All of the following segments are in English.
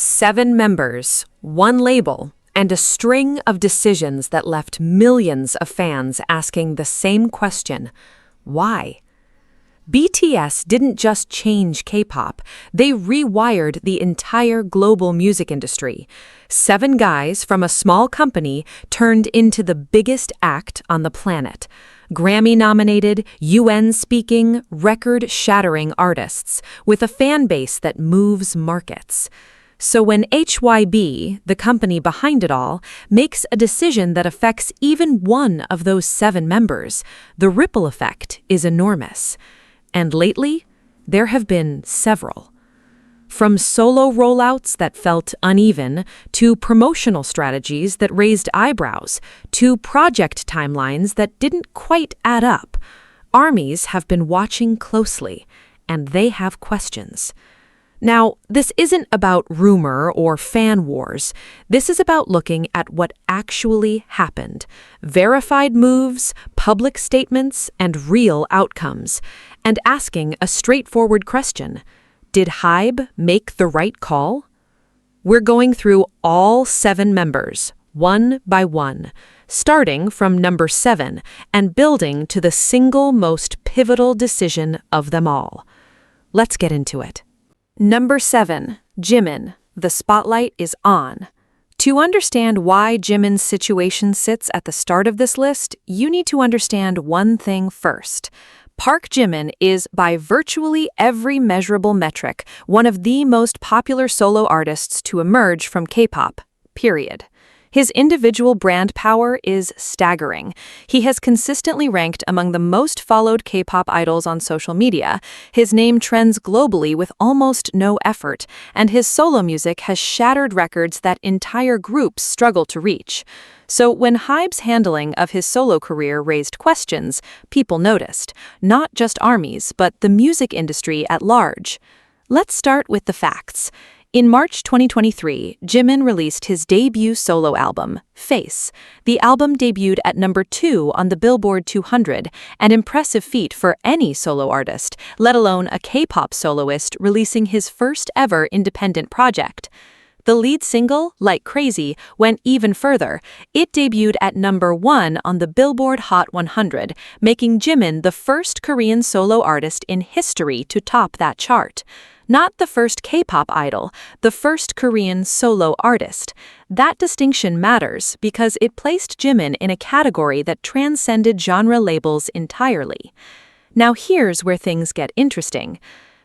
7 members, 1 label, and a string of decisions that left millions of fans asking the same question: why? BTS didn't just change K-pop, they rewired the entire global music industry. 7 guys from a small company turned into the biggest act on the planet. Grammy-nominated, UN-speaking, record-shattering artists with a fan base that moves markets. So when Hybe, the company behind it all, makes a decision that affects even one of those 7 members, the ripple effect is enormous. And lately, there have been several. From solo rollouts that felt uneven, to promotional strategies that raised eyebrows, to project timelines that didn't quite add up, armies have been watching closely, and they have questions. Now, this isn't about rumor or fan wars. This is about looking at what actually happened. Verified moves, public statements, and real outcomes. And asking a straightforward question: did Hybe make the right call? We're going through all 7 members, one by one, starting from number 7 and building to the single most pivotal decision of them all. Let's get into it. Number 7, Jimin. The spotlight is on. To understand why Jimin's situation sits at the start of this list, you need to understand one thing first. Park Jimin is, by virtually every measurable metric, one of the most popular solo artists to emerge from K-pop, period. His individual brand power is staggering. He has consistently ranked among the most followed K-pop idols on social media. His name trends globally with almost no effort, and his solo music has shattered records that entire groups struggle to reach. So when Hybe's handling of his solo career raised questions, people noticed, not just armies, but the music industry at large. Let's start with the facts. In March 2023, Jimin released his debut solo album, Face. The album debuted at number 2 on the Billboard 200, an impressive feat for any solo artist, let alone a K-pop soloist releasing his first ever independent project. The lead single, Like Crazy, went even further. It debuted at number 1 on the Billboard Hot 100, making Jimin the first Korean solo artist in history to top that chart. Not the first K-pop idol, the first Korean solo artist. That distinction matters because it placed Jimin in a category that transcended genre labels entirely. Now here's where things get interesting.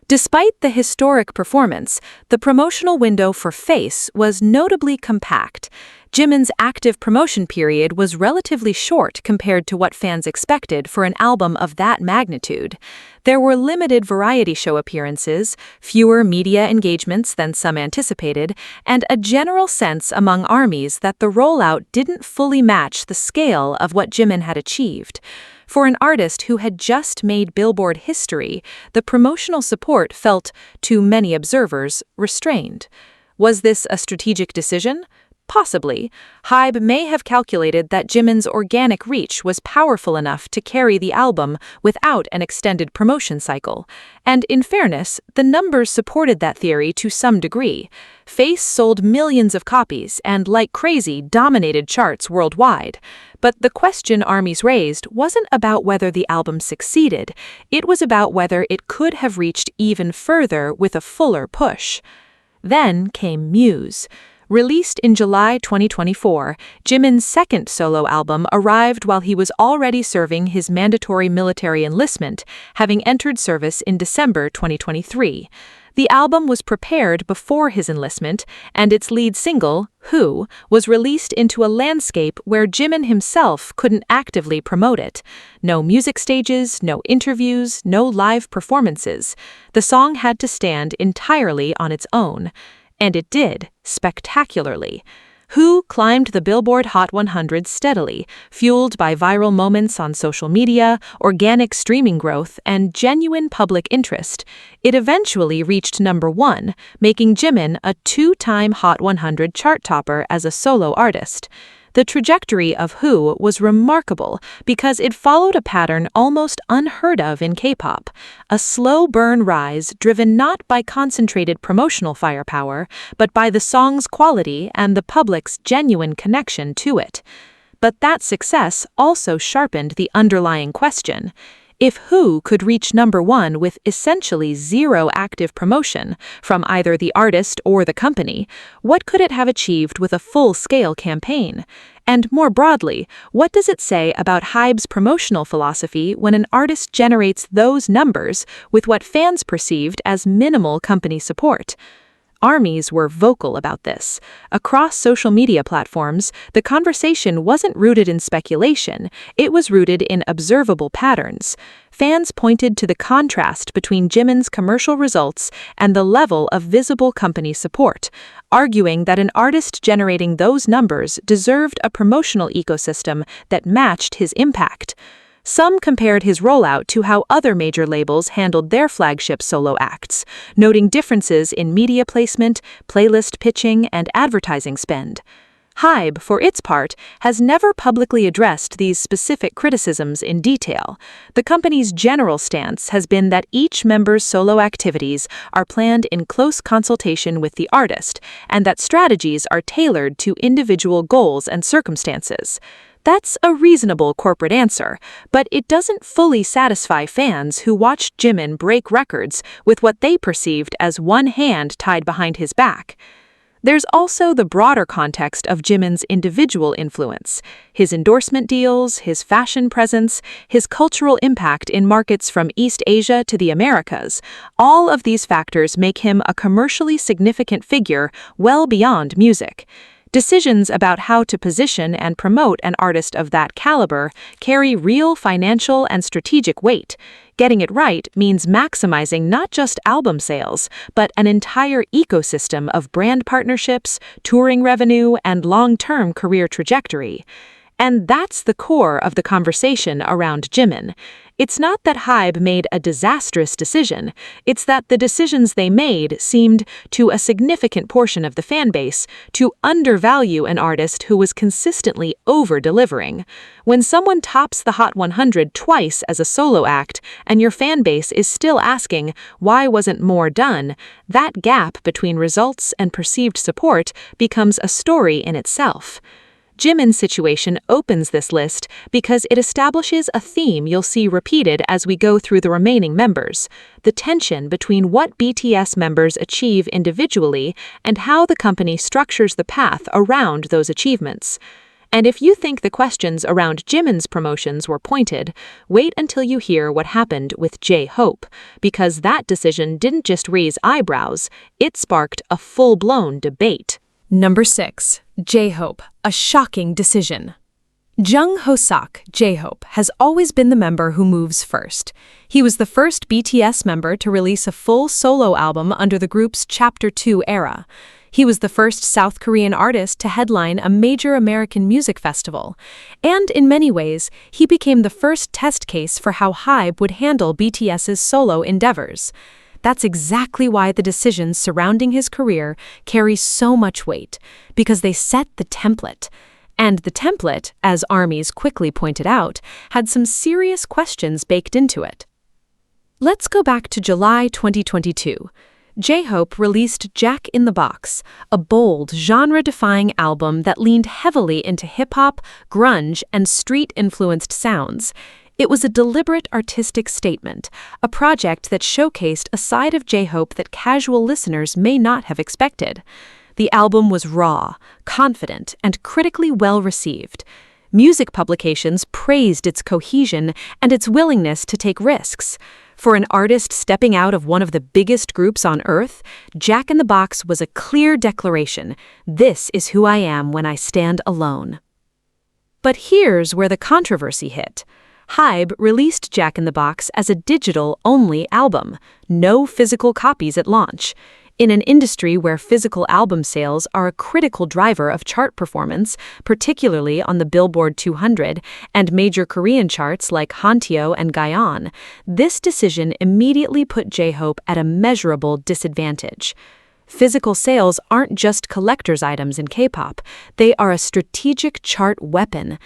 Despite the historic performance, the promotional window for Face was notably compact. Jimin's active promotion period was relatively short compared to what fans expected for an album of that magnitude. There were limited variety show appearances, fewer media engagements than some anticipated, and a general sense among armies that the rollout didn't fully match the scale of what Jimin had achieved. For an artist who had just made Billboard history, the promotional support felt, to many observers, restrained. Was this a strategic decision? Possibly. Hybe may have calculated that Jimin's organic reach was powerful enough to carry the album without an extended promotion cycle. And in fairness, the numbers supported that theory to some degree. Face sold millions of copies and, like crazy, dominated charts worldwide. But the question armies raised wasn't about whether the album succeeded. It was about whether it could have reached even further with a fuller push. Then came Muse. Released in July 2024, Jimin's second solo album arrived while he was already serving his mandatory military enlistment, having entered service in December 2023. The album was prepared before his enlistment, and its lead single, Who, was released into a landscape where Jimin himself couldn't actively promote it. No music stages, no interviews, no live performances. The song had to stand entirely on its own. And it did, spectacularly. Who climbed the Billboard Hot 100 steadily, fueled by viral moments on social media, organic streaming growth, and genuine public interest. It eventually reached number 1, making Jimin a 2-time Hot 100 chart topper as a solo artist. The trajectory of Who was remarkable because it followed a pattern almost unheard of in K-pop, a slow burn rise driven not by concentrated promotional firepower, but by the song's quality and the public's genuine connection to it. But that success also sharpened the underlying question. If Who could reach number one with essentially zero active promotion from either the artist or the company, what could it have achieved with a full-scale campaign? And more broadly, what does it say about Hybe's promotional philosophy when an artist generates those numbers with what fans perceived as minimal company support? Armies were vocal about this. Across social media platforms, the conversation wasn't rooted in speculation, it was rooted in observable patterns. Fans pointed to the contrast between Jimin's commercial results and the level of visible company support, arguing that an artist generating those numbers deserved a promotional ecosystem that matched his impact. Some compared his rollout to how other major labels handled their flagship solo acts, noting differences in media placement, playlist pitching, and advertising spend. Hybe, for its part, has never publicly addressed these specific criticisms in detail. The company's general stance has been that each member's solo activities are planned in close consultation with the artist, and that strategies are tailored to individual goals and circumstances. That's a reasonable corporate answer, but it doesn't fully satisfy fans who watched Jimin break records with what they perceived as one hand tied behind his back. There's also the broader context of Jimin's individual influence, his endorsement deals, his fashion presence, his cultural impact in markets from East Asia to the Americas. All of these factors make him a commercially significant figure well beyond music. Decisions about how to position and promote an artist of that caliber carry real financial and strategic weight. Getting it right means maximizing not just album sales, but an entire ecosystem of brand partnerships, touring revenue, and long-term career trajectory. And that's the core of the conversation around Jimin. It's not that Hybe made a disastrous decision, it's that the decisions they made seemed, to a significant portion of the fanbase, to undervalue an artist who was consistently over-delivering. When someone tops the Hot 100 twice as a solo act, and your fanbase is still asking, why wasn't more done, that gap between results and perceived support becomes a story in itself. Jimin's situation opens this list because it establishes a theme you'll see repeated as we go through the remaining members: the tension between what BTS members achieve individually and how the company structures the path around those achievements. And if you think the questions around Jimin's promotions were pointed, wait until you hear what happened with J-Hope, because that decision didn't just raise eyebrows, it sparked a full-blown debate. Number 6. J-Hope, a shocking decision. Jungkook, J-Hope, has always been the member who moves first. He was the first BTS member to release a full solo album under the group's Chapter 2 era. He was the first South Korean artist to headline a major American music festival. And in many ways, he became the first test case for how Hybe would handle BTS's solo endeavors. That's exactly why the decisions surrounding his career carry so much weight, because they set the template. And the template, as armies quickly pointed out, had some serious questions baked into it. Let's go back to July 2022. J-Hope released Jack in the Box, a bold, genre-defying album that leaned heavily into hip-hop, grunge, and street-influenced sounds. It was a deliberate artistic statement, a project that showcased a side of J-Hope that casual listeners may not have expected. The album was raw, confident, and critically well-received. Music publications praised its cohesion and its willingness to take risks. For an artist stepping out of one of the biggest groups on Earth, Jack in the Box was a clear declaration: this is who I am when I stand alone. But here's where the controversy hit. Hybe released Jack in the Box as a digital-only album, no physical copies at launch. In an industry where physical album sales are a critical driver of chart performance, particularly on the Billboard 200 and major Korean charts like Hanteo and Gaon, this decision immediately put J-Hope at a measurable disadvantage. Physical sales aren't just collector's items in K-pop, they are a strategic chart weapon.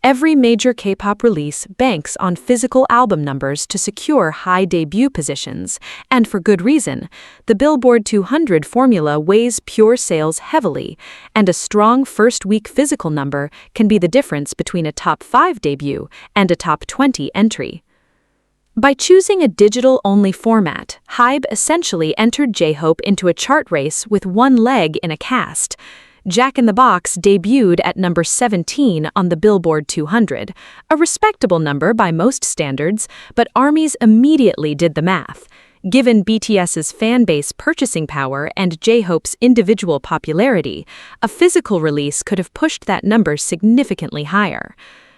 Every major K-pop release banks on physical album numbers to secure high debut positions, and for good reason. The Billboard 200 formula weighs pure sales heavily, and a strong first-week physical number can be the difference between a top 5 debut and a top 20 entry. By choosing a digital-only format, Hybe essentially entered J-Hope into a chart race with one leg in a cast. Jack in the Box debuted at number 17 on the Billboard 200, a respectable number by most standards, but ARMYs immediately did the math. Given BTS's fanbase purchasing power and J-Hope's individual popularity, a physical release could have pushed that number significantly higher.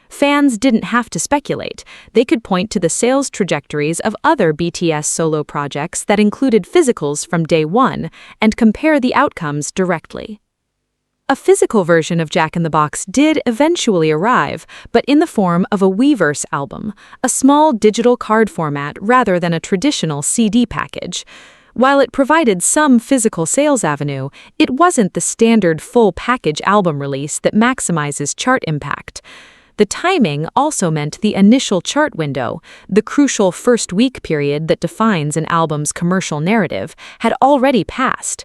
Fans didn't have to speculate. They could point to the sales trajectories of other BTS solo projects that included physicals from day one and compare the outcomes directly. A physical version of Jack in the Box did eventually arrive, but in the form of a Weverse album, a small digital card format rather than a traditional CD package. While it provided some physical sales avenue, it wasn't the standard full package album release that maximizes chart impact. The timing also meant the initial chart window, the crucial first-week period that defines an album's commercial narrative, had already passed.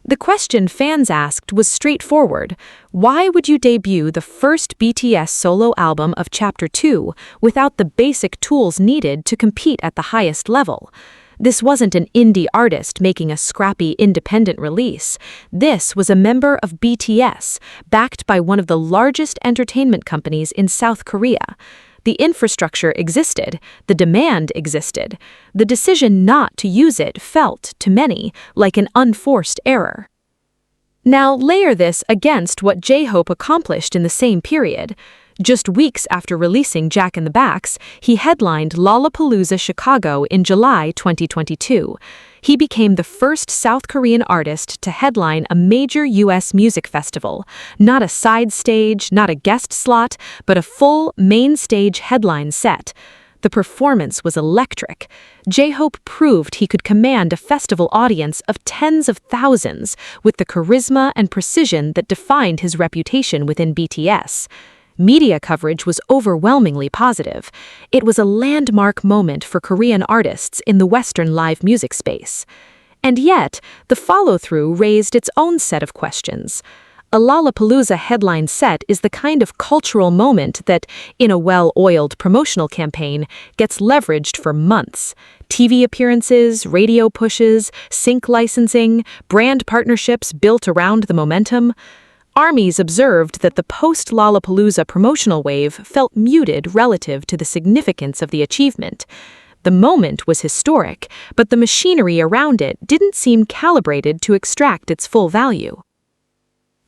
The question fans asked was straightforward. Why would you debut the first BTS solo album of Chapter 2 without the basic tools needed to compete at the highest level? This wasn't an indie artist making a scrappy independent release. This was a member of BTS, backed by one of the largest entertainment companies in South Korea. The infrastructure existed, the demand existed. The decision not to use it felt, to many, like an unforced error. Now layer this against what J-Hope accomplished in the same period. Just weeks after releasing Jack in the Box, he headlined Lollapalooza Chicago in July 2022. He became the first South Korean artist to headline a major U.S. music festival. Not a side stage, not a guest slot, but a full main stage headline set. The performance was electric. J-Hope proved he could command a festival audience of tens of thousands with the charisma and precision that defined his reputation within BTS. Media coverage was overwhelmingly positive. It was a landmark moment for Korean artists in the Western live music space. And yet, the follow-through raised its own set of questions. A Lollapalooza headline set is the kind of cultural moment that, in a well-oiled promotional campaign, gets leveraged for months. TV appearances, radio pushes, sync licensing, brand partnerships built around the momentum. ARMYs observed that the post-Lollapalooza promotional wave felt muted relative to the significance of the achievement. The moment was historic, but the machinery around it didn't seem calibrated to extract its full value.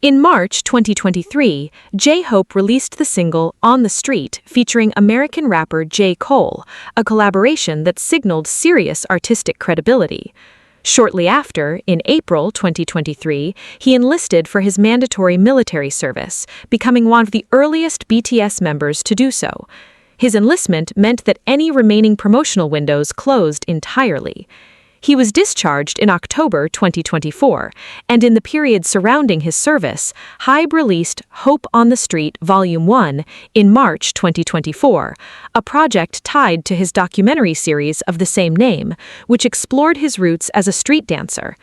In March 2023, J-Hope released the single On the Street featuring American rapper J. Cole, a collaboration that signaled serious artistic credibility. Shortly after, in April 2023, he enlisted for his mandatory military service, becoming one of the earliest BTS members to do so. His enlistment meant that any remaining promotional windows closed entirely. He was discharged in October 2024, and in the period surrounding his service, Hybe released Hope on the Street Volume 1 in March 2024, a project tied to his documentary series of the same name, which explored his roots as a street dancer.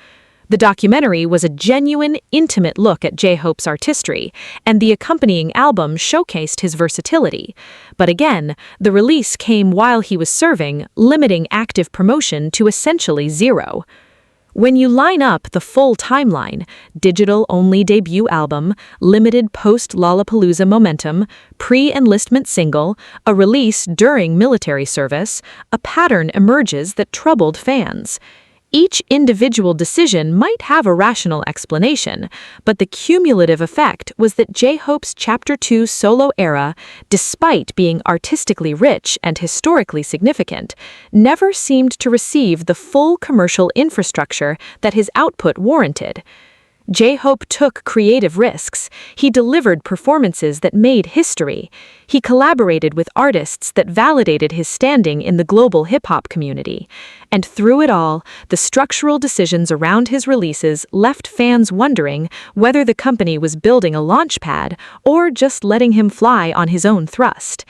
The documentary was a genuine, intimate look at J-Hope's artistry, and the accompanying album showcased his versatility. But again, the release came while he was serving, limiting active promotion to essentially zero. When you line up the full timeline, digital-only debut album, limited post-Lollapalooza momentum, pre-enlistment single, a release during military service, a pattern emerges that troubled fans. Each individual decision might have a rational explanation, but the cumulative effect was that J-Hope's Chapter 2 solo era, despite being artistically rich and historically significant, never seemed to receive the full commercial infrastructure that his output warranted. J-Hope took creative risks. He delivered performances that made history. He collaborated with artists that validated his standing in the global hip-hop community. And through it all, the structural decisions around his releases left fans wondering whether the company was building a launch pad or just letting him fly on his own thrust.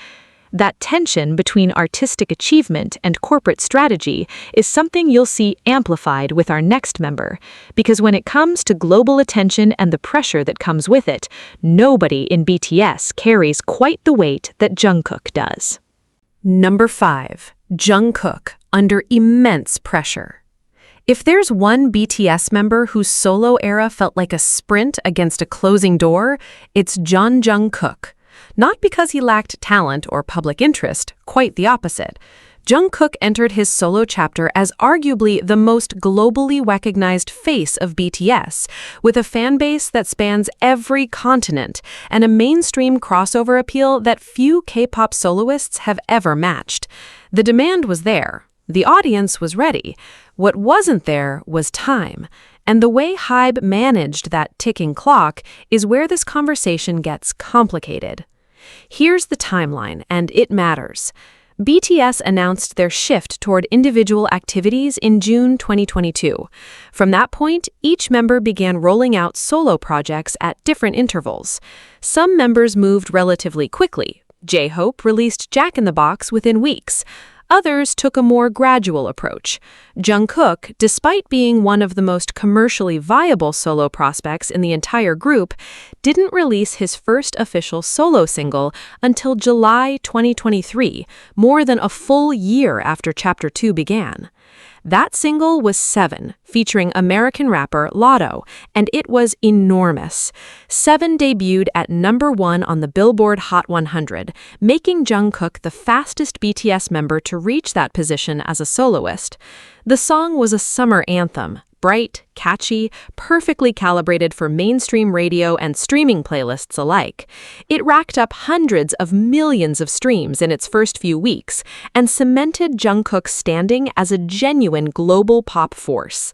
That tension between artistic achievement and corporate strategy is something you'll see amplified with our next member, because when it comes to global attention and the pressure that comes with it, nobody in BTS carries quite the weight that Jungkook does. Number 5. Jungkook, under immense pressure. If there's one BTS member whose solo era felt like a sprint against a closing door, it's Jungkook. Not because he lacked talent or public interest, quite the opposite. Jungkook entered his solo chapter as arguably the most globally recognized face of BTS, with a fan base that spans every continent and a mainstream crossover appeal that few K-pop soloists have ever matched. The demand was there. The audience was ready. What wasn't there was time. And the way Hybe managed that ticking clock is where this conversation gets complicated. Here's the timeline, and it matters. BTS announced their shift toward individual activities in June 2022. From that point, each member began rolling out solo projects at different intervals. Some members moved relatively quickly. J-Hope released Jack in the Box within weeks. Others took a more gradual approach. Jungkook, despite being one of the most commercially viable solo prospects in the entire group, didn't release his first official solo single until July 2023, more than a full year after Chapter 2 began. That single was 7, featuring American rapper Lotto, and it was enormous. 7 debuted at number 1 on the Billboard Hot 100, making Jungkook the fastest BTS member to reach that position as a soloist. The song was a summer anthem, bright, catchy, perfectly calibrated for mainstream radio and streaming playlists alike. It racked up hundreds of millions of streams in its first few weeks and cemented Jungkook's standing as a genuine global pop force.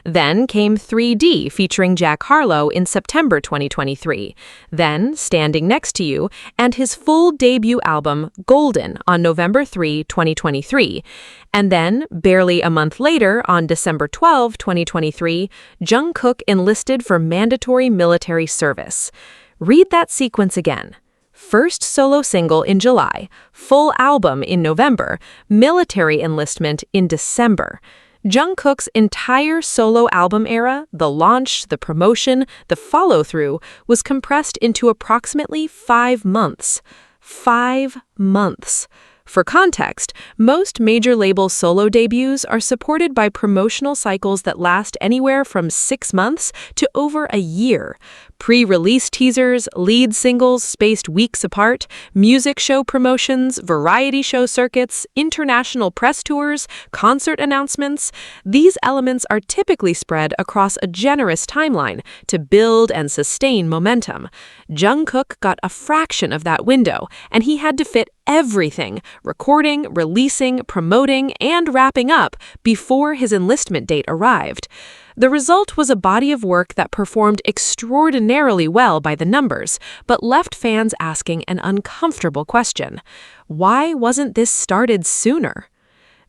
Then came 3D featuring Jack Harlow in September 2023, then Standing Next to You, and his full debut album, Golden, on November 3, 2023. And then, barely a month later, on December 12, 2023, Jungkook enlisted for mandatory military service. Read that sequence again. First solo single in July, full album in November, military enlistment in December. Jungkook's entire solo album era, the launch, the promotion, the follow-through, was compressed into approximately 5 months. 5 months. For context, most major label solo debuts are supported by promotional cycles that last anywhere from 6 months to over a year. Pre-release teasers, lead singles spaced weeks apart, music show promotions, variety show circuits, international press tours, concert announcements. These elements are typically spread across a generous timeline to build and sustain momentum. Jungkook got a fraction of that window, and he had to fit everything, recording, releasing, promoting, and wrapping up before his enlistment date arrived. The result was a body of work that performed extraordinarily well by the numbers, but left fans asking an uncomfortable question. Why wasn't this started sooner?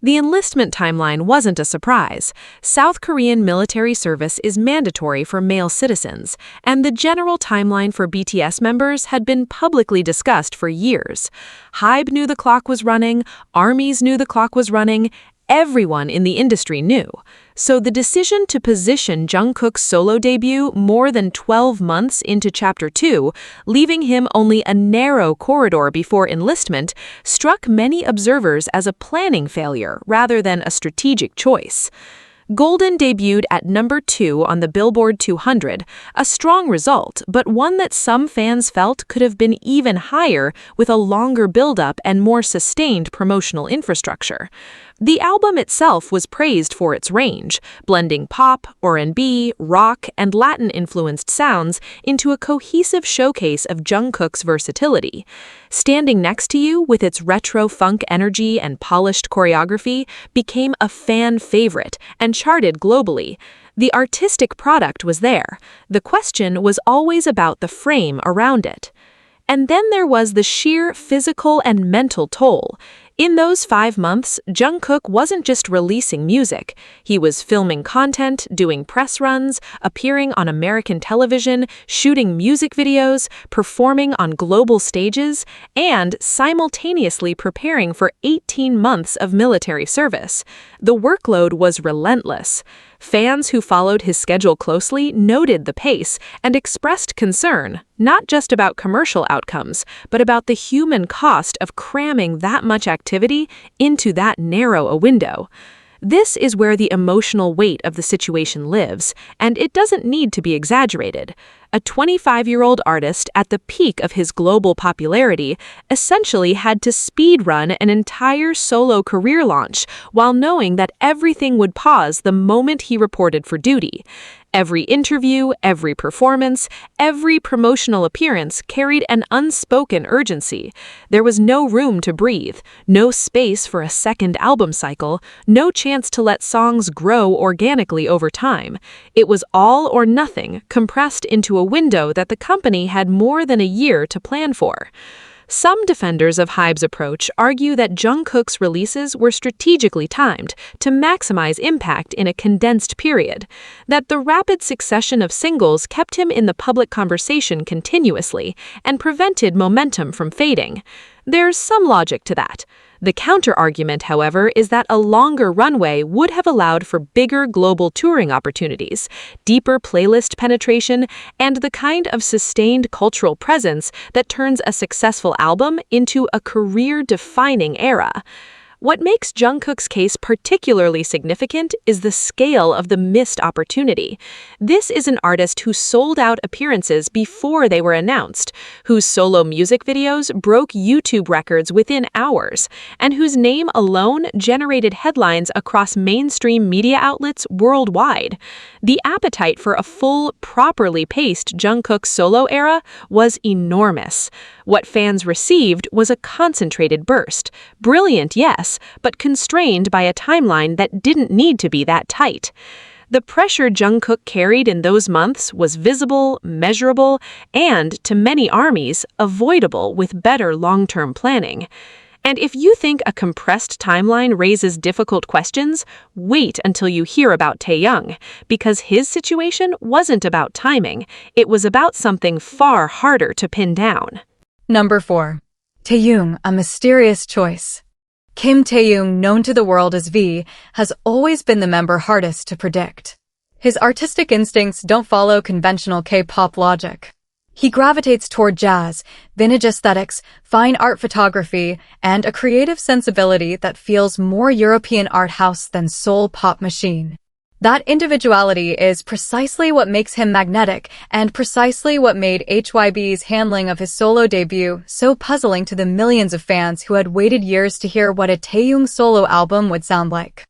The enlistment timeline wasn't a surprise. South Korean military service is mandatory for male citizens, and the general timeline for BTS members had been publicly discussed for years. Hybe knew the clock was running, armies knew the clock was running, everyone in the industry knew. So the decision to position Jungkook's solo debut more than 12 months into Chapter 2, leaving him only a narrow corridor before enlistment, struck many observers as a planning failure rather than a strategic choice. Golden debuted at number 2 on the Billboard 200, a strong result, but one that some fans felt could have been even higher with a longer build-up and more sustained promotional infrastructure. The album itself was praised for its range, blending pop, R&B, rock, and Latin-influenced sounds into a cohesive showcase of Jungkook's versatility. Standing Next to You, with its retro funk energy and polished choreography, became a fan favorite and charted globally. The artistic product was there. The question was always about the frame around it. And then there was the sheer physical and mental toll. In those 5 months, Jungkook wasn't just releasing music. He was filming content, doing press runs, appearing on American television, shooting music videos, performing on global stages, and simultaneously preparing for 18 months of military service. The workload was relentless. Fans who followed his schedule closely noted the pace and expressed concern, not just about commercial outcomes, but about the human cost of cramming that much activity into that narrow a window. This is where the emotional weight of the situation lives, and it doesn't need to be exaggerated. A 25-year-old artist at the peak of his global popularity essentially had to speedrun an entire solo career launch while knowing that everything would pause the moment he reported for duty. Every interview, every performance, every promotional appearance carried an unspoken urgency. There was no room to breathe, no space for a second album cycle, no chance to let songs grow organically over time. It was all or nothing, compressed into a window that the company had more than a year to plan for. Some defenders of Hybe's approach argue that Jungkook's releases were strategically timed to maximize impact in a condensed period, that the rapid succession of singles kept him in the public conversation continuously and prevented momentum from fading. There's some logic to that. The counter-argument, however, is that a longer runway would have allowed for bigger global touring opportunities, deeper playlist penetration, and the kind of sustained cultural presence that turns a successful album into a career-defining era. What makes Jungkook's case particularly significant is the scale of the missed opportunity. This is an artist who sold out appearances before they were announced, whose solo music videos broke YouTube records within hours, and whose name alone generated headlines across mainstream media outlets worldwide. The appetite for a full, properly paced Jungkook solo era was enormous. What fans received was a concentrated burst. Brilliant, yes, but constrained by a timeline that didn't need to be that tight. The pressure Jungkook carried in those months was visible, measurable, and, to many armies, avoidable with better long-term planning. And if you think a compressed timeline raises difficult questions, wait until you hear about Taehyung, because his situation wasn't about timing. It was about something far harder to pin down. Number 4. Taehyung, a mysterious choice. Kim Taehyung, known to the world as V, has always been the member hardest to predict. His artistic instincts don't follow conventional K-pop logic. He gravitates toward jazz, vintage aesthetics, fine art photography, and a creative sensibility that feels more European art house than soul pop machine. That individuality is precisely what makes him magnetic and precisely what made Hybe's handling of his solo debut so puzzling to the millions of fans who had waited years to hear what a Taehyung solo album would sound like.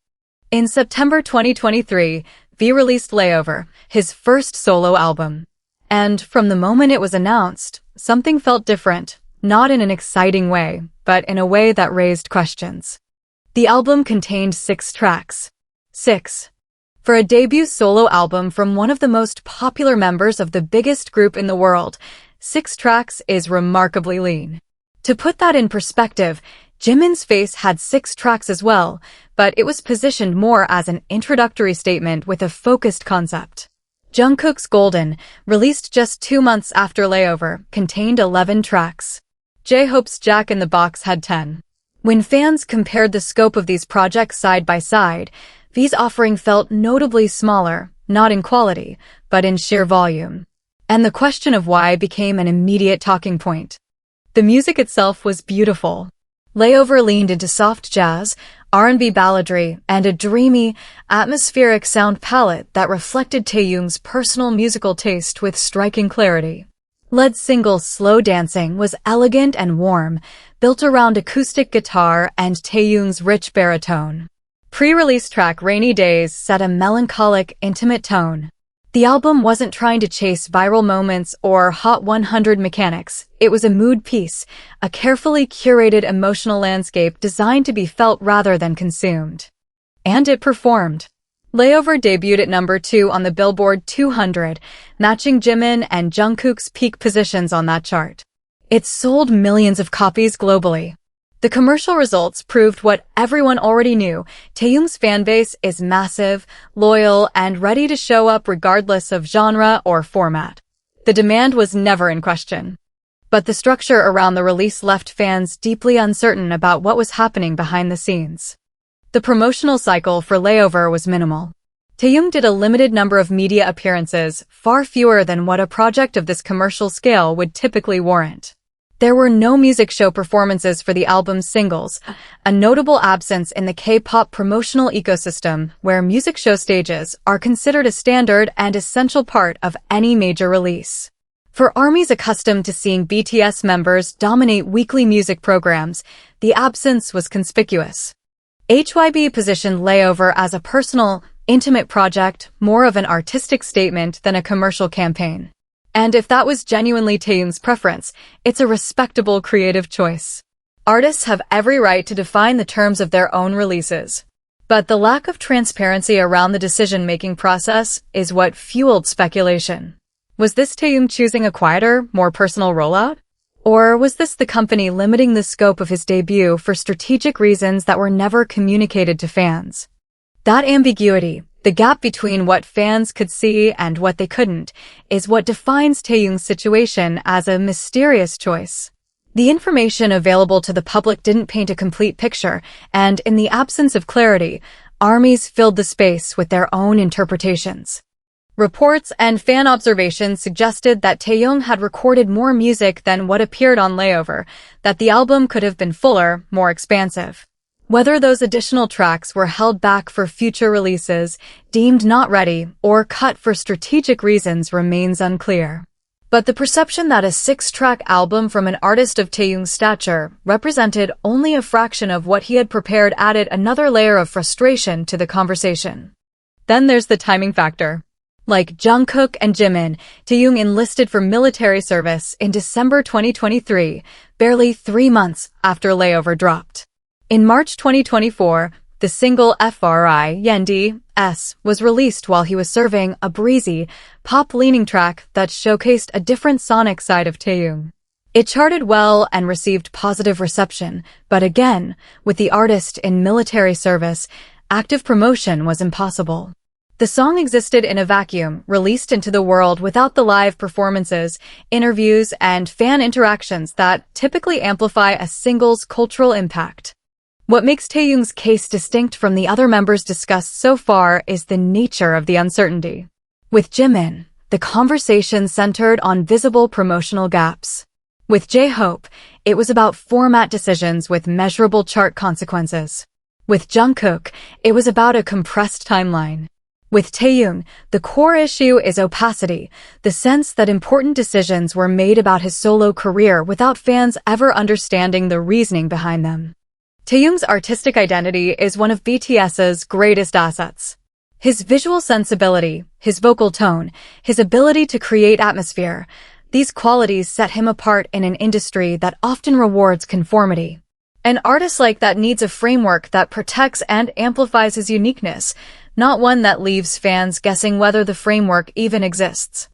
In September 2023, V released Layover, his first solo album. And from the moment it was announced, something felt different, not in an exciting way, but in a way that raised questions. The album contained 6 tracks. 6. For a debut solo album from one of the most popular members of the biggest group in the world, 6 tracks is remarkably lean. To put that in perspective, Jimin's Face had 6 tracks as well, but it was positioned more as an introductory statement with a focused concept. Jungkook's Golden, released just 2 months after Layover, contained 11 tracks. J-Hope's Jack in the Box had 10. When fans compared the scope of these projects side by side, V's offering felt notably smaller, not in quality, but in sheer volume. And the question of why became an immediate talking point. The music itself was beautiful. Layover leaned into soft jazz, R&B balladry, and a dreamy, atmospheric sound palette that reflected Taehyung's personal musical taste with striking clarity. Lead single Slow Dancing was elegant and warm, built around acoustic guitar and Taehyung's rich baritone. Pre-release track Rainy Days set a melancholic, intimate tone. The album wasn't trying to chase viral moments or Hot 100 mechanics. It was a mood piece, a carefully curated emotional landscape designed to be felt rather than consumed. And it performed. Layover debuted at number 2 on the Billboard 200, matching Jimin and Jungkook's peak positions on that chart. It sold millions of copies globally. The commercial results proved what everyone already knew. Taehyung's fanbase is massive, loyal, and ready to show up regardless of genre or format. The demand was never in question. But the structure around the release left fans deeply uncertain about what was happening behind the scenes. The promotional cycle for Layover was minimal. Taehyung did a limited number of media appearances, far fewer than what a project of this commercial scale would typically warrant. There were no music show performances for the album's singles, a notable absence in the K-pop promotional ecosystem, where music show stages are considered a standard and essential part of any major release. For ARMYs accustomed to seeing BTS members dominate weekly music programs, the absence was conspicuous. Hybe positioned Layover as a personal, intimate project, more of an artistic statement than a commercial campaign. And if that was genuinely Taehyung's preference, it's a respectable creative choice. Artists have every right to define the terms of their own releases. But the lack of transparency around the decision-making process is what fueled speculation. Was this Taehyung choosing a quieter, more personal rollout? Or was this the company limiting the scope of his debut for strategic reasons that were never communicated to fans? That ambiguity, the gap between what fans could see and what they couldn't, is what defines Taehyung's situation as a mysterious choice. The information available to the public didn't paint a complete picture, and in the absence of clarity, ARMYs filled the space with their own interpretations. Reports and fan observations suggested that Taehyung had recorded more music than what appeared on Layover, that the album could have been fuller, more expansive. Whether those additional tracks were held back for future releases, deemed not ready, or cut for strategic reasons remains unclear. But the perception that a 6-track album from an artist of Taehyung's stature represented only a fraction of what he had prepared added another layer of frustration to the conversation. Then there's the timing factor. Like Jungkook and Jimin, Taehyung enlisted for military service in December 2023, barely 3 months after Layover dropped. In March 2024, the single FRI Yendi S was released while he was serving, a breezy, pop-leaning track that showcased a different sonic side of Taehyung. It charted well and received positive reception, but again, with the artist in military service, active promotion was impossible. The song existed in a vacuum, released into the world without the live performances, interviews, and fan interactions that typically amplify a single's cultural impact. What makes Taehyung's case distinct from the other members discussed so far is the nature of the uncertainty. With Jimin, the conversation centered on visible promotional gaps. With J-Hope, it was about format decisions with measurable chart consequences. With Jungkook, it was about a compressed timeline. With Taehyung, the core issue is opacity, the sense that important decisions were made about his solo career without fans ever understanding the reasoning behind them. Taehyung's artistic identity is one of BTS's greatest assets. His visual sensibility, his vocal tone, his ability to create atmosphere, these qualities set him apart in an industry that often rewards conformity. An artist like that needs a framework that protects and amplifies his uniqueness, not one that leaves fans guessing whether the framework even exists.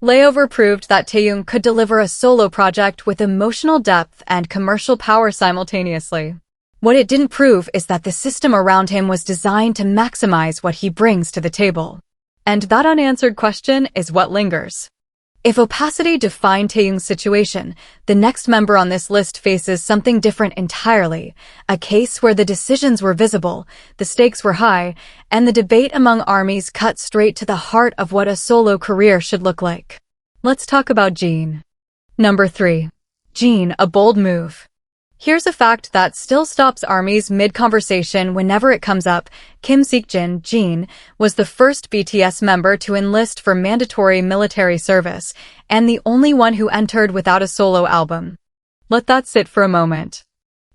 Layover proved that Taehyung could deliver a solo project with emotional depth and commercial power simultaneously. What it didn't prove is that the system around him was designed to maximize what he brings to the table. And that unanswered question is what lingers. If opacity defined Taehyung's situation, the next member on this list faces something different entirely, a case where the decisions were visible, the stakes were high, and the debate among ARMYs cut straight to the heart of what a solo career should look like. Let's talk about Jimin. Number 3. Jimin, a bold move. Here's a fact that still stops ARMYs mid-conversation whenever it comes up. Kim Seokjin, Jimin, was the first BTS member to enlist for mandatory military service, and the only one who entered without a solo album. Let that sit for a moment.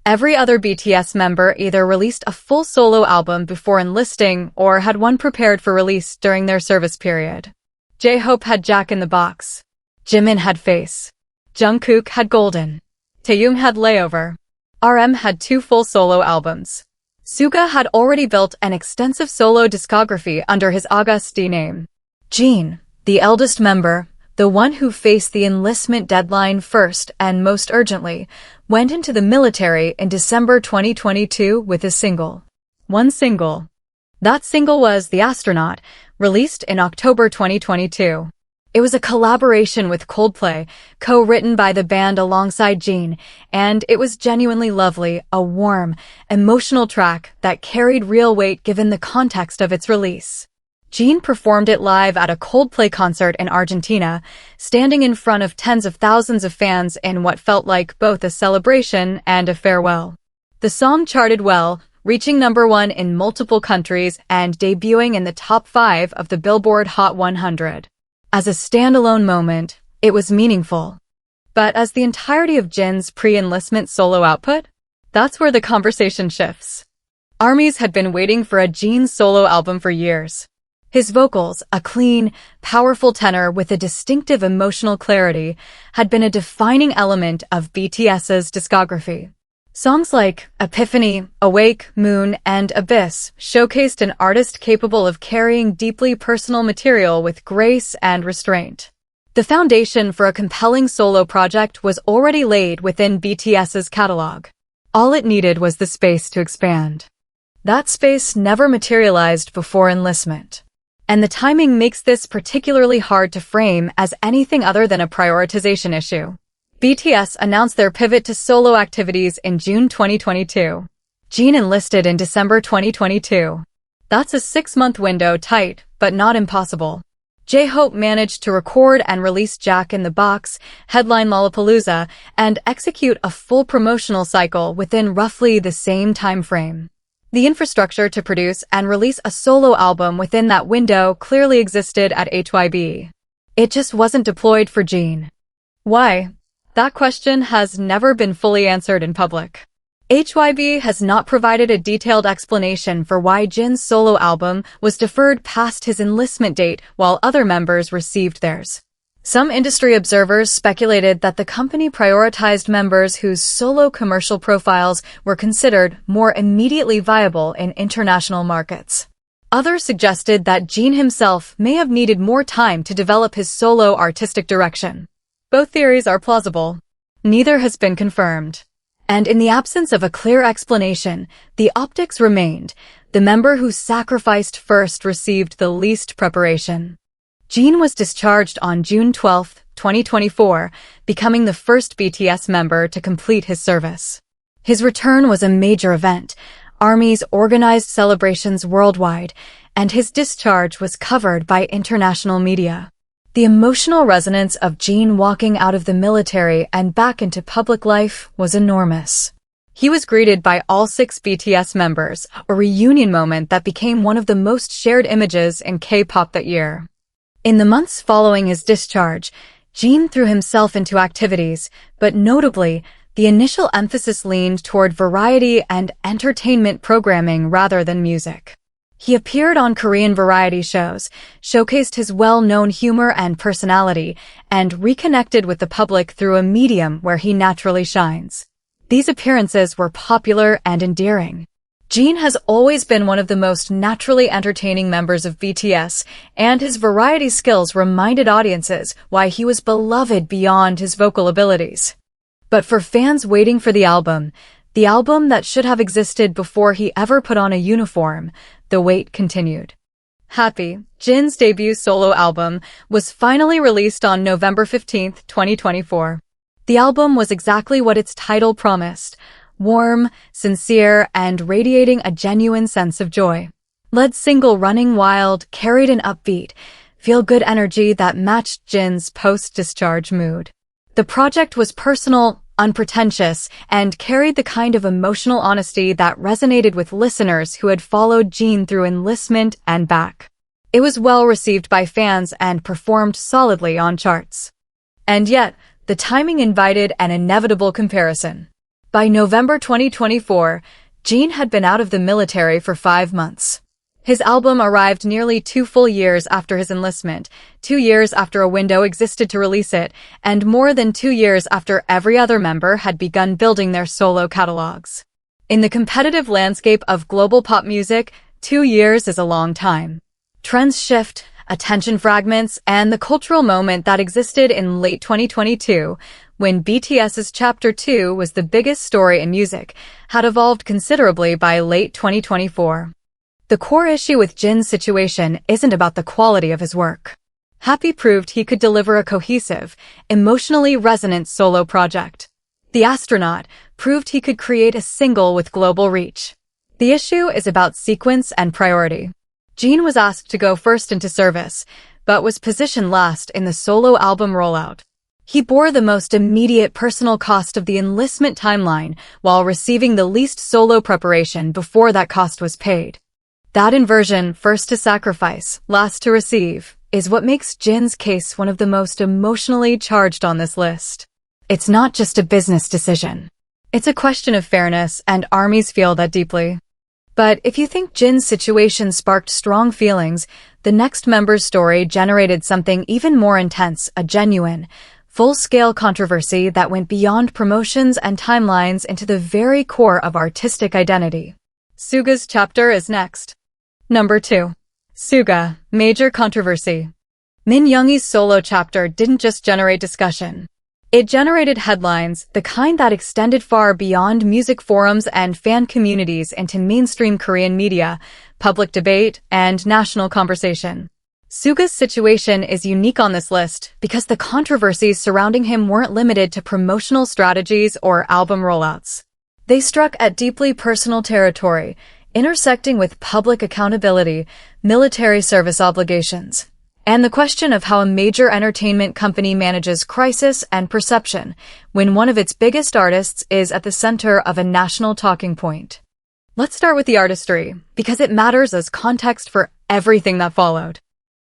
Every other BTS member either released a full solo album before enlisting or had one prepared for release during their service period. J-Hope had Jack in the Box. Jimin had Face. Jungkook had Golden. Taehyung had Layover. RM had 2 full solo albums. Suga had already built an extensive solo discography under his August D name. Jin, the eldest member, the one who faced the enlistment deadline first and most urgently, went into the military in December 2022 with a single. One single. That single was The Astronaut, released in October 2022. It was a collaboration with Coldplay, co-written by the band alongside Jin, and it was genuinely lovely, a warm, emotional track that carried real weight given the context of its release. Jin performed it live at a Coldplay concert in Argentina, standing in front of tens of thousands of fans in what felt like both a celebration and a farewell. The song charted well, reaching #1 in multiple countries and debuting in the top 5 of the Billboard Hot 100. As a standalone moment, it was meaningful. But as the entirety of Jin's pre-enlistment solo output, that's where the conversation shifts. ARMYs had been waiting for a Jin solo album for years. His vocals, a clean, powerful tenor with a distinctive emotional clarity, had been a defining element of BTS's discography. Songs like Epiphany, Awake, Moon, and Abyss showcased an artist capable of carrying deeply personal material with grace and restraint. The foundation for a compelling solo project was already laid within BTS's catalog. All it needed was the space to expand. That space never materialized before enlistment. And the timing makes this particularly hard to frame as anything other than a prioritization issue. BTS announced their pivot to solo activities in June 2022. Jin enlisted in December 2022. That's a 6-month window, tight, but not impossible. J-Hope managed to record and release Jack in the Box, headline Lollapalooza, and execute a full promotional cycle within roughly the same time frame. The infrastructure to produce and release a solo album within that window clearly existed at Hybe. It just wasn't deployed for Jin. Why? That question has never been fully answered in public. Hybe has not provided a detailed explanation for why Jin's solo album was deferred past his enlistment date while other members received theirs. Some industry observers speculated that the company prioritized members whose solo commercial profiles were considered more immediately viable in international markets. Others suggested that Jin himself may have needed more time to develop his solo artistic direction. Both theories are plausible. Neither has been confirmed. And in the absence of a clear explanation, the optics remained. The member who sacrificed first received the least preparation. Jin was discharged on June 12, 2024, becoming the first BTS member to complete his service. His return was a major event. ARMYs organized celebrations worldwide, and his discharge was covered by international media. The emotional resonance of Jin walking out of the military and back into public life was enormous. He was greeted by all 6 BTS members, a reunion moment that became one of the most shared images in K-pop that year. In the months following his discharge, Jin threw himself into activities, but notably, the initial emphasis leaned toward variety and entertainment programming rather than music. He appeared on Korean variety shows, showcased his well-known humor and personality, and reconnected with the public through a medium where he naturally shines. These appearances were popular and endearing. Jin has always been one of the most naturally entertaining members of BTS, and his variety skills reminded audiences why he was beloved beyond his vocal abilities. But for fans waiting for the album that should have existed before he ever put on a uniform, the wait continued. Hybe, Jin's debut solo album, was finally released on November 15, 2024. The album was exactly what its title promised: warm, sincere, and radiating a genuine sense of joy. Lead single Running Wild carried an upbeat, feel-good energy that matched Jin's post-discharge mood. The project was personal, unpretentious, and carried the kind of emotional honesty that resonated with listeners who had followed Jin through enlistment and back. It was well received by fans and performed solidly on charts. And yet, the timing invited an inevitable comparison. By November 2024, Jin had been out of the military for 5 months. His album arrived nearly 2 full years after his enlistment, 2 years after a window existed to release it, and more than 2 years after every other member had begun building their solo catalogs. In the competitive landscape of global pop music, 2 years is a long time. Trends shift, attention fragments, and the cultural moment that existed in late 2022, when BTS's Chapter 2 was the biggest story in music, had evolved considerably by late 2024. The core issue with Jin's situation isn't about the quality of his work. Hybe proved he could deliver a cohesive, emotionally resonant solo project. The Astronaut proved he could create a single with global reach. The issue is about sequence and priority. Jin was asked to go first into service, but was positioned last in the solo album rollout. He bore the most immediate personal cost of the enlistment timeline while receiving the least solo preparation before that cost was paid. That inversion, first to sacrifice, last to receive, is what makes Jin's case one of the most emotionally charged on this list. It's not just a business decision. It's a question of fairness, and armies feel that deeply. But if you think Jin's situation sparked strong feelings, the next member's story generated something even more intense, a genuine, full-scale controversy that went beyond promotions and timelines into the very core of artistic identity. Suga's chapter is next. Number 2. Suga, major controversy. Min Youngie's solo chapter didn't just generate discussion. It generated headlines, the kind that extended far beyond music forums and fan communities into mainstream Korean media, public debate, and national conversation. Suga's situation is unique on this list because the controversies surrounding him weren't limited to promotional strategies or album rollouts. They struck at deeply personal territory, intersecting with public accountability, military service obligations, and the question of how a major entertainment company manages crisis and perception when one of its biggest artists is at the center of a national talking point. Let's start with the artistry, because it matters as context for everything that followed.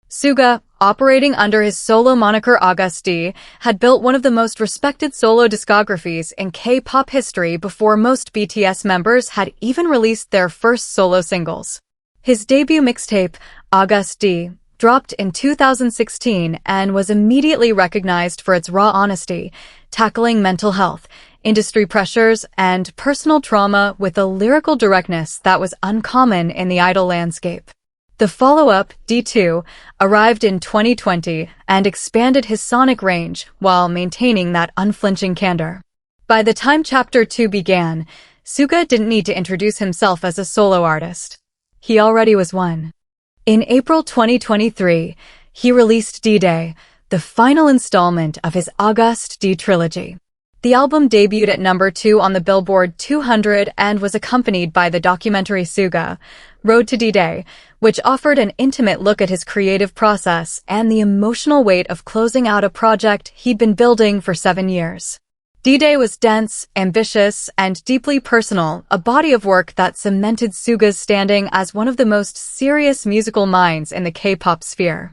Suga, operating under his solo moniker August D, had built one of the most respected solo discographies in K-pop history before most BTS members had even released their first solo singles. His debut mixtape, August D, dropped in 2016 and was immediately recognized for its raw honesty, tackling mental health, industry pressures, and personal trauma with a lyrical directness that was uncommon in the idol landscape. The follow-up, D2, arrived in 2020 and expanded his sonic range while maintaining that unflinching candor. By the time Chapter 2 began, Suga didn't need to introduce himself as a solo artist. He already was one. In April 2023, he released D-Day, the final installment of his August D trilogy. The album debuted at number 2 on the Billboard 200 and was accompanied by the documentary Suga, Road to D-Day, which offered an intimate look at his creative process and the emotional weight of closing out a project he'd been building for 7 years. D-Day was dense, ambitious, and deeply personal, a body of work that cemented Suga's standing as one of the most serious musical minds in the K-pop sphere.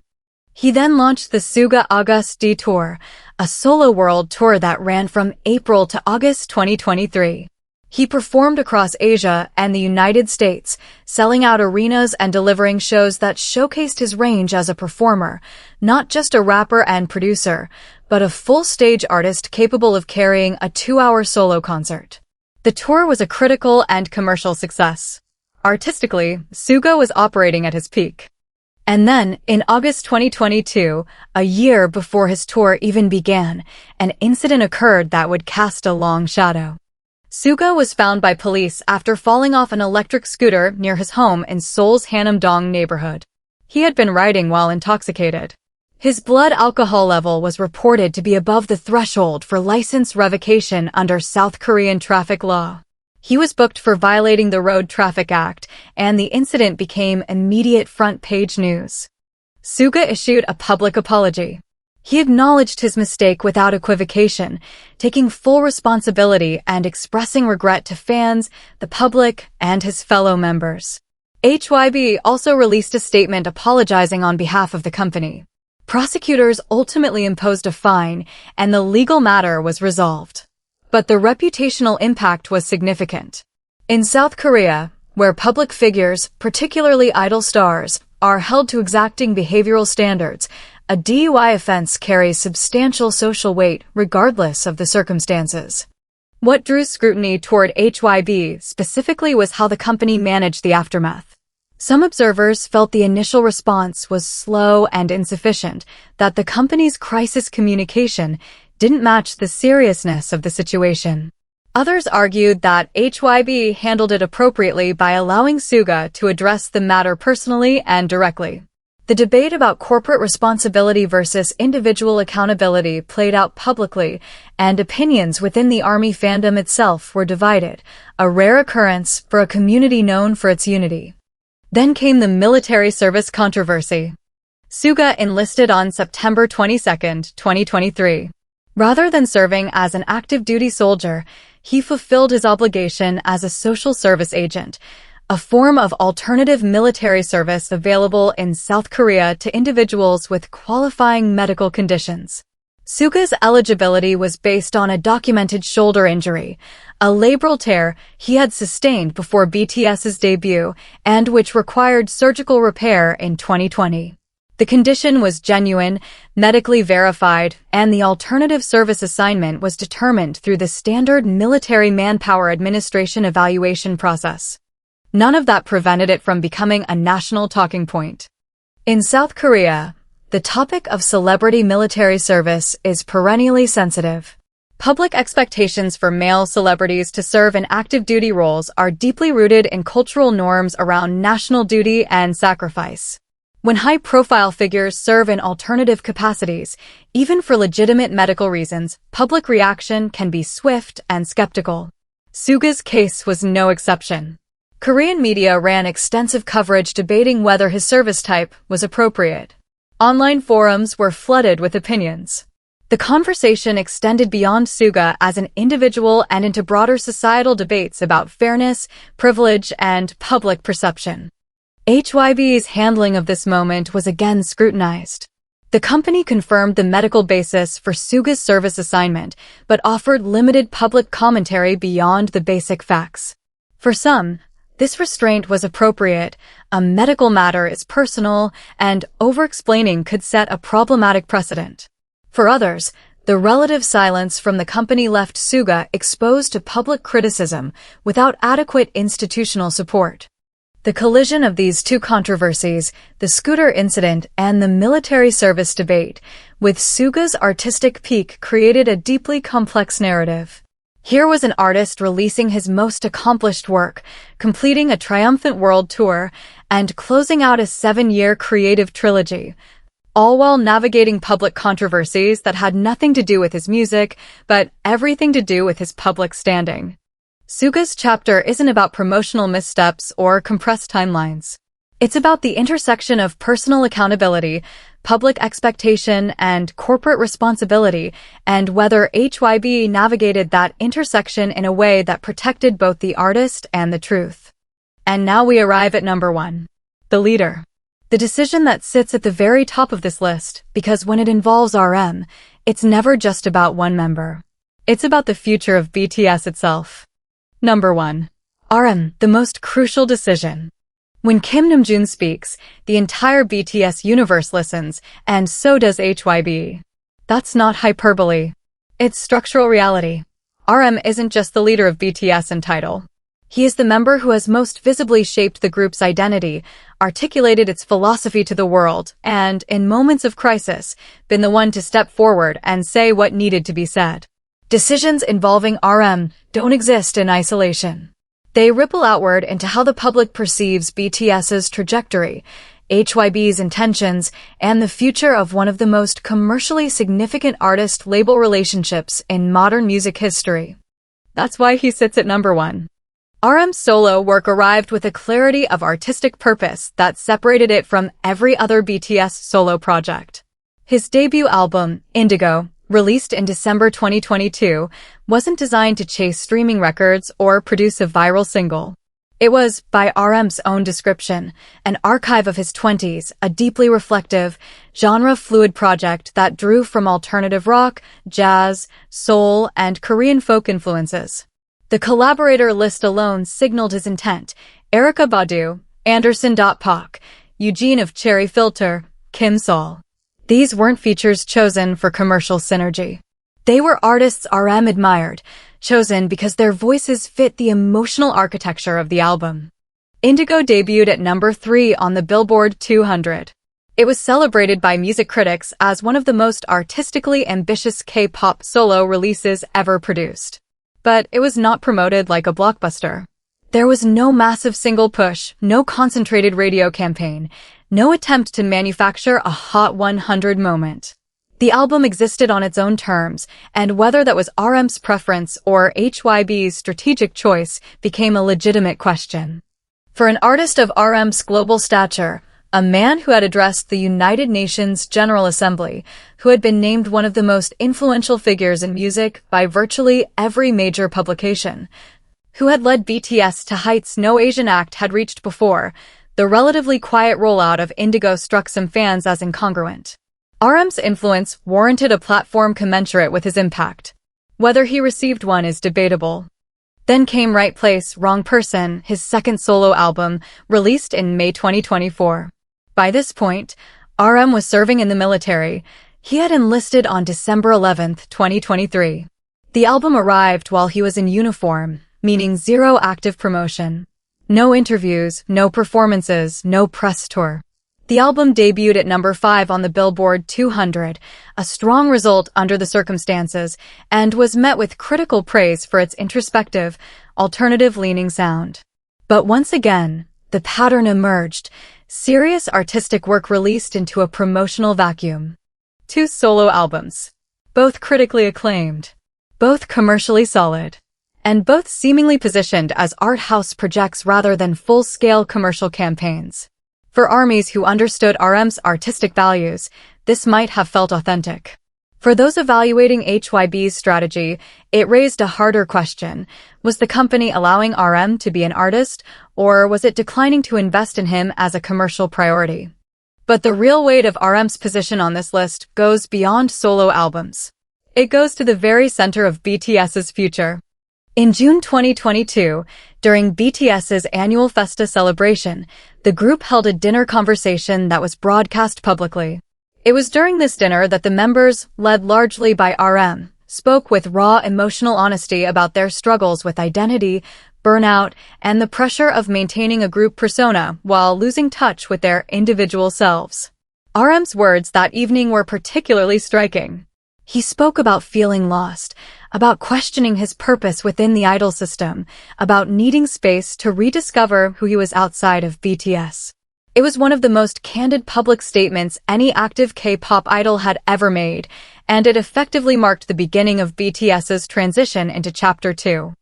He then launched the Suga August D Tour, a solo world tour that ran from April to August 2023. He performed across Asia and the United States, selling out arenas and delivering shows that showcased his range as a performer, not just a rapper and producer, but a full-stage artist capable of carrying a 2-hour solo concert. The tour was a critical and commercial success. Artistically, Suga was operating at his peak. And then, in August 2022, a year before his tour even began, an incident occurred that would cast a long shadow. Suga was found by police after falling off an electric scooter near his home in Seoul's Hanam-dong neighborhood. He had been riding while intoxicated. His blood alcohol level was reported to be above the threshold for license revocation under South Korean traffic law. He was booked for violating the Road Traffic Act, and the incident became immediate front-page news. Suga issued a public apology. He acknowledged his mistake without equivocation, taking full responsibility and expressing regret to fans, the public, and his fellow members. Hybe also released a statement apologizing on behalf of the company. Prosecutors ultimately imposed a fine, and the legal matter was resolved. but the reputational impact was significant. In South Korea, where public figures, particularly idol stars, are held to exacting behavioral standards, a DUI offense carries substantial social weight regardless of the circumstances. What drew scrutiny toward Hybe specifically was how the company managed the aftermath. Some observers felt the initial response was slow and insufficient, that the company's crisis communication didn't match the seriousness of the situation. Others argued that Hybe handled it appropriately by allowing Suga to address the matter personally and directly. The debate about corporate responsibility versus individual accountability played out publicly, and opinions within the ARMY fandom itself were divided, a rare occurrence for a community known for its unity. Then came the military service controversy. Suga enlisted on September 22, 2023. Rather than serving as an active duty soldier, he fulfilled his obligation as a social service agent, a form of alternative military service available in South Korea to individuals with qualifying medical conditions. Suga's eligibility was based on a documented shoulder injury, a labral tear he had sustained before BTS's debut and which required surgical repair in 2020. The condition was genuine, medically verified, and the alternative service assignment was determined through the standard Military Manpower Administration evaluation process. None of that prevented it from becoming a national talking point. In South Korea, the topic of celebrity military service is perennially sensitive. Public expectations for male celebrities to serve in active duty roles are deeply rooted in cultural norms around national duty and sacrifice. When high-profile figures serve in alternative capacities, even for legitimate medical reasons, public reaction can be swift and skeptical. Suga's case was no exception. Korean media ran extensive coverage debating whether his service type was appropriate. Online forums were flooded with opinions. The conversation extended beyond Suga as an individual and into broader societal debates about fairness, privilege, and public perception. Hybe's handling of this moment was again scrutinized. The company confirmed the medical basis for Suga's service assignment, but offered limited public commentary beyond the basic facts. For some, this restraint was appropriate. A medical matter is personal, and over-explaining could set a problematic precedent. For others, the relative silence from the company left Suga exposed to public criticism without adequate institutional support. The collision of these two controversies, the scooter incident and the military service debate, with Suga's artistic peak created a deeply complex narrative. Here was an artist releasing his most accomplished work, completing a triumphant world tour, and closing out a 7-year creative trilogy, all while navigating public controversies that had nothing to do with his music, but everything to do with his public standing. Suga's chapter isn't about promotional missteps or compressed timelines. It's about the intersection of personal accountability, public expectation, and corporate responsibility, and whether Hybe navigated that intersection in a way that protected both the artist and the truth. And now we arrive at number 1. The leader. The decision that sits at the very top of this list, because when it involves RM, it's never just about one member. It's about the future of BTS itself. Number 1. RM, the most crucial decision. When Kim Namjoon speaks, the entire BTS universe listens, and so does Hybe. That's not hyperbole. It's structural reality. RM isn't just the leader of BTS in title. He is the member who has most visibly shaped the group's identity, articulated its philosophy to the world, and, in moments of crisis, been the one to step forward and say what needed to be said. Decisions involving RM don't exist in isolation. They ripple outward into how the public perceives BTS's trajectory, Hybe's intentions, and the future of one of the most commercially significant artist-label relationships in modern music history. That's why he sits at number 1. RM's solo work arrived with a clarity of artistic purpose that separated it from every other BTS solo project. His debut album, Indigo, released in December 2022, wasn't designed to chase streaming records or produce a viral single. It was, by RM's own description, an archive of his 20s, a deeply reflective, genre-fluid project that drew from alternative rock, jazz, soul, and Korean folk influences. The collaborator list alone signaled his intent: Erykah Badu, Anderson.Paak, Eugene of Cherry Filter, Kim Sol. These weren't features chosen for commercial synergy. They were artists RM admired, chosen because their voices fit the emotional architecture of the album. Indigo debuted at number 3 on the Billboard 200. It was celebrated by music critics as one of the most artistically ambitious K-pop solo releases ever produced. But it was not promoted like a blockbuster. There was no massive single push, no concentrated radio campaign, no attempt to manufacture a Hot 100 moment. The album existed on its own terms, and whether that was RM's preference or Hybe's strategic choice became a legitimate question. For an artist of RM's global stature, a man who had addressed the United Nations General Assembly, who had been named one of the most influential figures in music by virtually every major publication, who had led BTS to heights no Asian act had reached before, the relatively quiet rollout of Indigo struck some fans as incongruent. RM's influence warranted a platform commensurate with his impact. Whether he received one is debatable. Then came Right Place, Wrong Person, his second solo album, released in May 2024. By this point, RM was serving in the military. He had enlisted on December 11, 2023. The album arrived while he was in uniform, meaning zero active promotion. No interviews, no performances, no press tour. The album debuted at number 5 on the Billboard 200, a strong result under the circumstances, and was met with critical praise for its introspective, alternative-leaning sound. But once again, the pattern emerged: serious artistic work released into a promotional vacuum. 2 solo albums. Both critically acclaimed. Both commercially solid. And both seemingly positioned as art house projects rather than full-scale commercial campaigns. For armies who understood RM's artistic values, this might have felt authentic. For those evaluating Hybe's strategy, it raised a harder question. Was the company allowing RM to be an artist, or was it declining to invest in him as a commercial priority? But the real weight of RM's position on this list goes beyond solo albums. It goes to the very center of BTS's future. In June 2022, during BTS's annual Festa celebration, the group held a dinner conversation that was broadcast publicly. It was during this dinner that the members, led largely by RM, spoke with raw emotional honesty about their struggles with identity, burnout, and the pressure of maintaining a group persona while losing touch with their individual selves. RM's words that evening were particularly striking. He spoke about feeling lost, about questioning his purpose within the idol system, about needing space to rediscover who he was outside of BTS. It was one of the most candid public statements any active K-pop idol had ever made, and it effectively marked the beginning of BTS's transition into Chapter 2.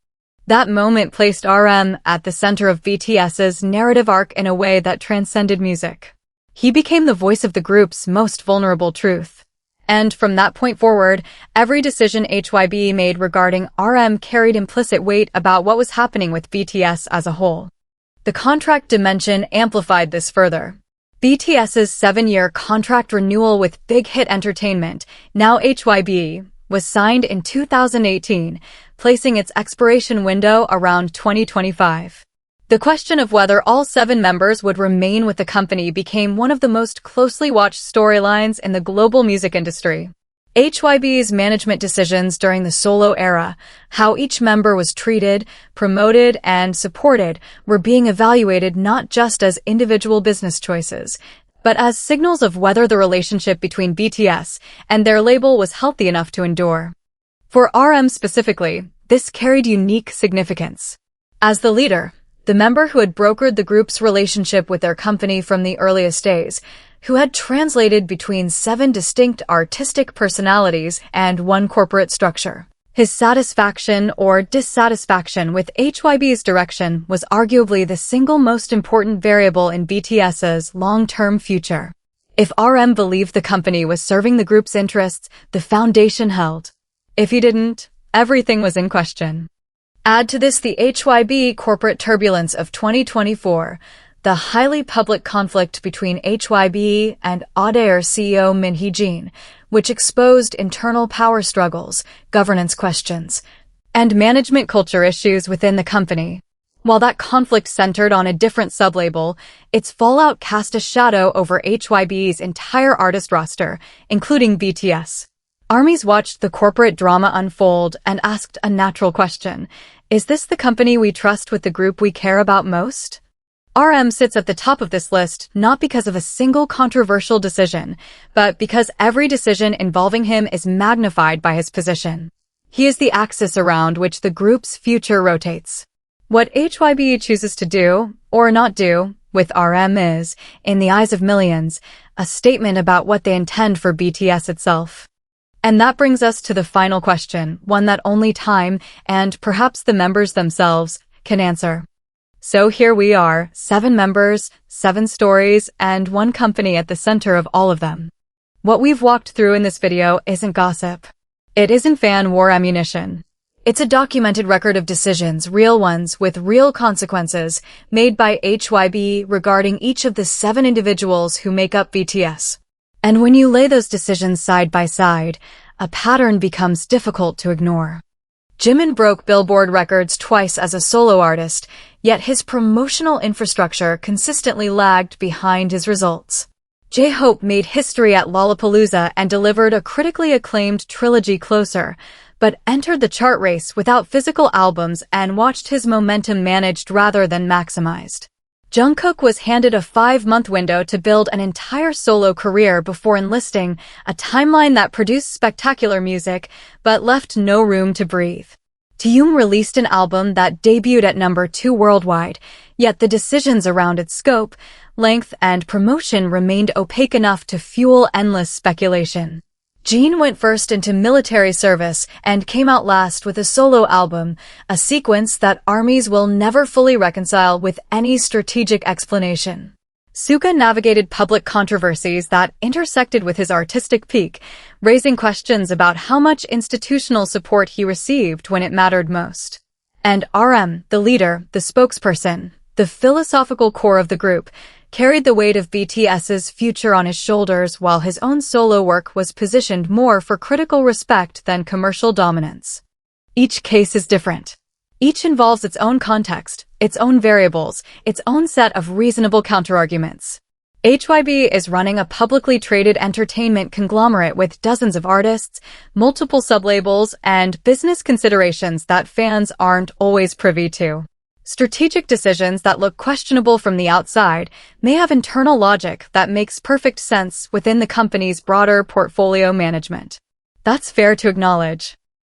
That moment placed RM at the center of BTS's narrative arc in a way that transcended music. He became the voice of the group's most vulnerable truth. And from that point forward, every decision Hybe made regarding RM carried implicit weight about what was happening with BTS as a whole. The contract dimension amplified this further. BTS's 7-year contract renewal with Big Hit Entertainment, now Hybe, was signed in 2018, placing its expiration window around 2025. The question of whether all 7 members would remain with the company became one of the most closely watched storylines in the global music industry. Hybe's management decisions during the solo era, how each member was treated, promoted, and supported, were being evaluated not just as individual business choices, but as signals of whether the relationship between BTS and their label was healthy enough to endure. For RM specifically, this carried unique significance. As the leader, the member who had brokered the group's relationship with their company from the earliest days, who had translated between 7 distinct artistic personalities and 1 corporate structure. His satisfaction or dissatisfaction with Hybe's direction was arguably the single most important variable in BTS's long-term future. If RM believed the company was serving the group's interests, the foundation held. If he didn't, everything was in question. Add to this the Hybe corporate turbulence of 2024, the highly public conflict between Hybe and Adair CEO Min Hee-jin, which exposed internal power struggles, governance questions, and management culture issues within the company. While that conflict centered on a different sublabel, its fallout cast a shadow over Hybe's entire artist roster, including BTS. ARMYs watched the corporate drama unfold and asked a natural question: is this the company we trust with the group we care about most? RM sits at the top of this list not because of a single controversial decision, but because every decision involving him is magnified by his position. He is the axis around which the group's future rotates. What Hybe chooses to do, or not do, with RM is, in the eyes of millions, a statement about what they intend for BTS itself. And that brings us to the final question, one that only time, and perhaps the members themselves, can answer. So here we are, 7 members, 7 stories, and 1 company at the center of all of them. What we've walked through in this video isn't gossip. It isn't fan war ammunition. It's a documented record of decisions, real ones, with real consequences, made by Hybe regarding each of the 7 individuals who make up BTS. And when you lay those decisions side by side, a pattern becomes difficult to ignore. Jimin broke Billboard records twice as a solo artist, yet his promotional infrastructure consistently lagged behind his results. J-Hope made history at Lollapalooza and delivered a critically acclaimed trilogy Closer, but entered the chart race without physical albums and watched his momentum managed rather than maximized. Jungkook was handed a 5-month window to build an entire solo career before enlisting, a timeline that produced spectacular music, but left no room to breathe. Taeyong released an album that debuted at number 2 worldwide, yet the decisions around its scope, length, and promotion remained opaque enough to fuel endless speculation. Jimin went first into military service and came out last with a solo album, a sequence that ARMYs will never fully reconcile with any strategic explanation. Suga navigated public controversies that intersected with his artistic peak, raising questions about how much institutional support he received when it mattered most. And RM, the leader, the spokesperson, the philosophical core of the group, carried the weight of BTS's future on his shoulders while his own solo work was positioned more for critical respect than commercial dominance. Each case is different. Each involves its own context, its own variables, its own set of reasonable counterarguments. Hybe is running a publicly traded entertainment conglomerate with dozens of artists, multiple sublabels, and business considerations that fans aren't always privy to. Strategic decisions that look questionable from the outside may have internal logic that makes perfect sense within the company's broader portfolio management. That's fair to acknowledge.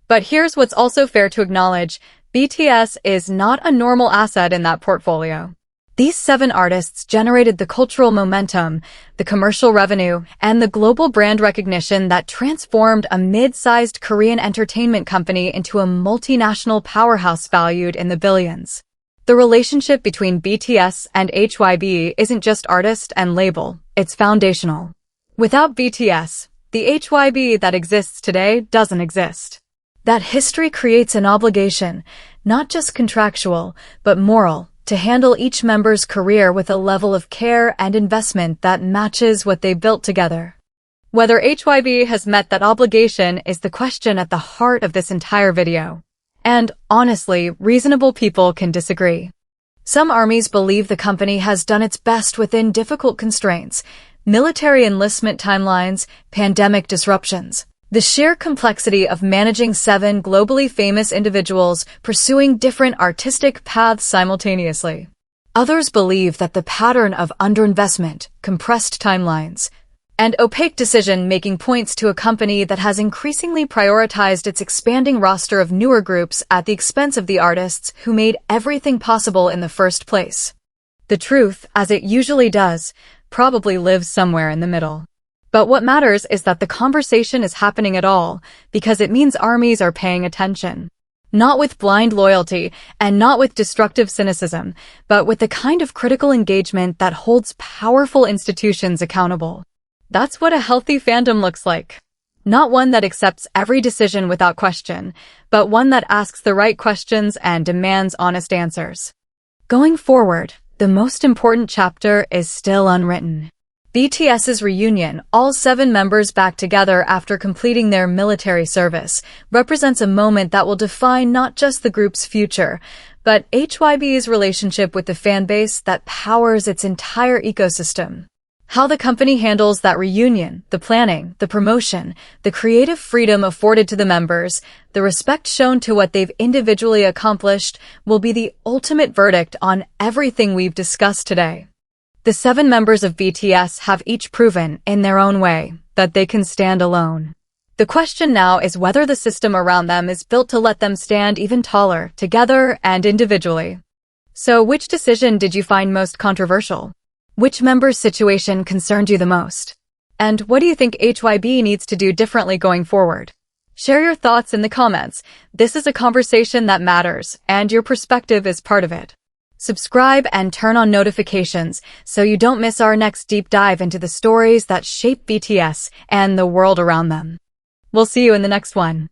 But here's what's also fair to acknowledge: BTS is not a normal asset in that portfolio. These 7 artists generated the cultural momentum, the commercial revenue, and the global brand recognition that transformed a mid-sized Korean entertainment company into a multinational powerhouse valued in the billions. The relationship between BTS and Hybe isn't just artist and label, it's foundational. Without BTS, the Hybe that exists today doesn't exist. That history creates an obligation, not just contractual, but moral, to handle each member's career with a level of care and investment that matches what they built together. Whether Hybe has met that obligation is the question at the heart of this entire video. And, honestly, reasonable people can disagree. Some ARMYs believe the company has done its best within difficult constraints, military enlistment timelines, pandemic disruptions. The sheer complexity of managing 7 globally famous individuals pursuing different artistic paths simultaneously. Others believe that the pattern of underinvestment, compressed timelines, and opaque decision-making points to a company that has increasingly prioritized its expanding roster of newer groups at the expense of the artists who made everything possible in the first place. The truth, as it usually does, probably lives somewhere in the middle. But what matters is that the conversation is happening at all, because it means ARMYs are paying attention. Not with blind loyalty, and not with destructive cynicism, but with the kind of critical engagement that holds powerful institutions accountable. That's what a healthy fandom looks like. Not one that accepts every decision without question, but one that asks the right questions and demands honest answers. Going forward, the most important chapter is still unwritten. BTS's reunion, all 7 members back together after completing their military service, represents a moment that will define not just the group's future, but HYB's relationship with the fanbase that powers its entire ecosystem. How the company handles that reunion, the planning, the promotion, the creative freedom afforded to the members, the respect shown to what they've individually accomplished will be the ultimate verdict on everything we've discussed today. The 7 members of BTS have each proven, in their own way, that they can stand alone. The question now is whether the system around them is built to let them stand even taller, together and individually. So which decision did you find most controversial? Which member's situation concerned you the most? And what do you think HYB needs to do differently going forward? Share your thoughts in the comments. This is a conversation that matters, and your perspective is part of it. Subscribe and turn on notifications so you don't miss our next deep dive into the stories that shape BTS and the world around them. We'll see you in the next one.